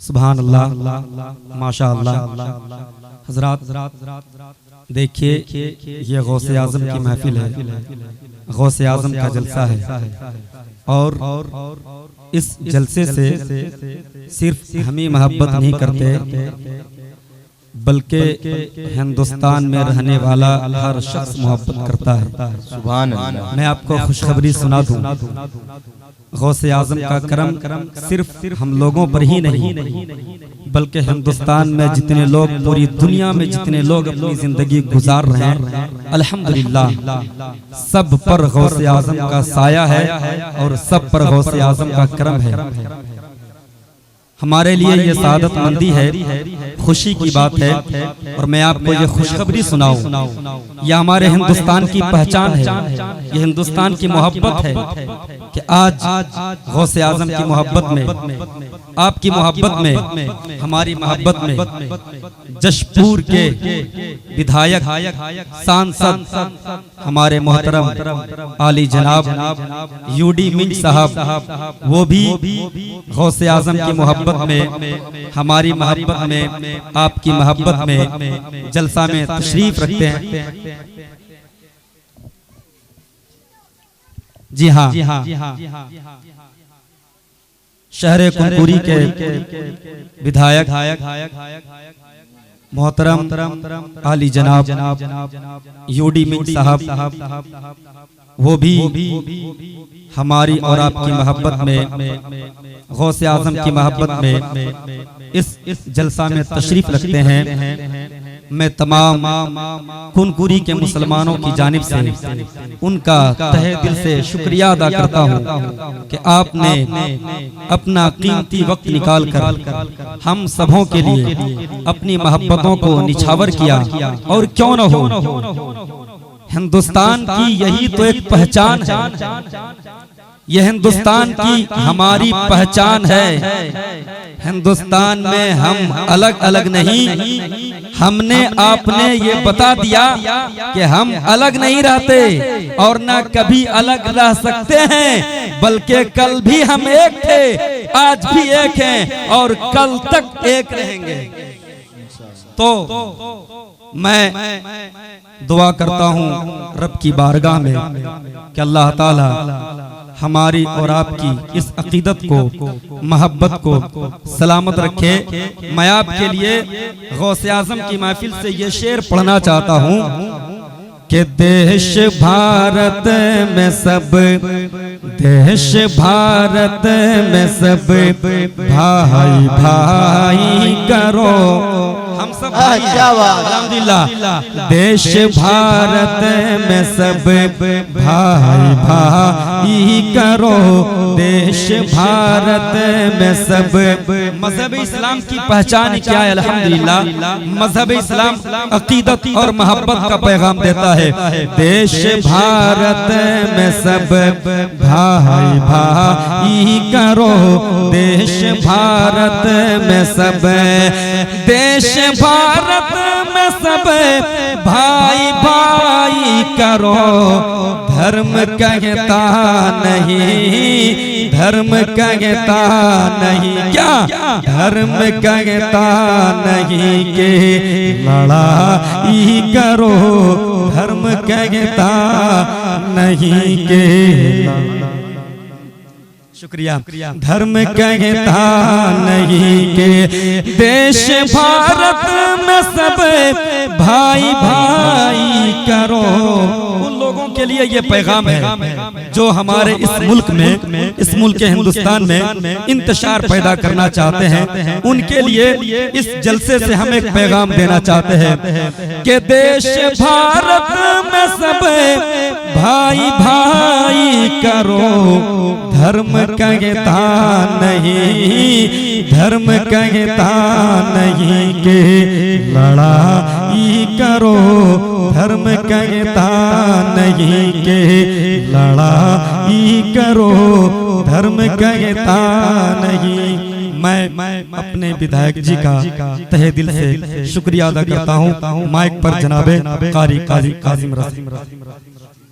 सुभान अल्लाह, माशा अल्लाह। हजरात देखिए, ये गौसे आजम की महफिल है, गौसे आजम का जलसा है और इस जलसे से सिर्फ हमें मोहब्बत नहीं करते बल्कि हिंदुस्तान में रहने वाला हर शख्स मोहब्बत करता है। सुभान अल्लाह। मैं आपको खुशखबरी सुना दूं, गौसे आजम का करम सिर्फ हम लोगों पर ही नहीं बल्कि हिंदुस्तान में जितने लोग, पूरी दुनिया में जितने लोग अपनी जिंदगी गुजार रहे हैं, अल्हम्दुलिल्लाह सब पर गौसे आजम का साया है और सब पर गौसे आजम का करम है। हमारे लिए ये सादत मंदी है, खुशी की बात है। और मैं आपको ये खुशखबरी सुनाऊं, यह हमारे हिंदुस्तान की पहचान है, ये हिंदुस्तान की मोहब्बत है कि आज गौसे आजम की मोहब्बत में, आपकी मोहब्बत में, हमारी मोहब्बत में जशपुर के विधायक, सांसद हमारे मोहतरम आली जनाब यूडी मिंज साहब, वो भी गौसे आजम की मोहब्बत में, हमारी मोहब्बत में, आपकी मोहब्बत में जलसा में तशरीफ रखते हैं। जी हाँ, शहर कुनकुरी के विधायक मोहतरम आली जनाब यूडी मिंज साहब, वो भी हमारी और आपकी मोहब्बत में, गौसे आजम की मोहब्बत में इस जलसा में तशरीफ रखते हैं। मैं तमाम कुनकुरी के मुसलमानों की जानिब से उनका तहे दिल से शुक्रिया अदा करता हूँ कि आपने अपना कीमती वक्त निकाल कर हम सबों के लिए अपनी मोहब्बतों को निछावर किया। और क्यों न हो, हिंदुस्तान की यही तो एक पहचान है, यह हिंदुस्तान की हमारी पहचान है। हिंदुस्तान में हम अलग अलग नहीं, हमने आपने ये बता दिया कि हम अलग नहीं रहते और न कभी अलग रह सकते हैं, बल्कि कल भी हम एक थे, आज भी एक हैं और कल तक एक रहेंगे। तो मैं दुआ करता हूँ रब की बारगाह में कि अल्लाह ताला हमारी और आपकी इस अकीदत को, मोहब्बत को सलामत रखे। मैं आपके लिए गौसे आजम की महफिल से ये शेर पढ़ना चाहता हूँ कि देश भारत में सब, देश भारत में सब भाई भाई करो, हम सब अल्हम्दुलिल्लाह। देश भारत में सब भाई भाई करो, देश भारत में सब। मजहब इस्लाम की पहचान क्या है? अल्हम्दुलिल्लाह मजहब इस्लाम अकीदत और मोहब्बत का पैगाम देता है। देश भारत में सब भाई भाई करो, देश भारत में सब, देश भारत में सब भाई भाई करो। धर्म कहता नहीं, धर्म कहता नहीं, क्या धर्म कहता नहीं कि लड़ाई करो, धर्म कहता नहीं के, शुक्रिया, धर्म कहता नहीं के देश भारत में सब भाई भाई करो। उन लोगों के लिए ये पैगाम है जो हमारे इस मुल्क में, इस मुल्क के हिंदुस्तान में इंतशार पैदा करना चाहते हैं। उनके लिए इस जलसे से हम एक पैगाम देना चाहते हैं कि देश भारत में सब भाई भाई करो, धर्म कहता नहीं, धर्म कहता नहीं कि लड़ाई करो, धर्म कहता नहीं कि लड़ाई करो, धर्म कहता नहीं। मैं अपने विधायक जी का तहे दिल से शुक्रिया अदा करता हूँ। माइक पर जनाबे कारी काजी काजिम रसीम।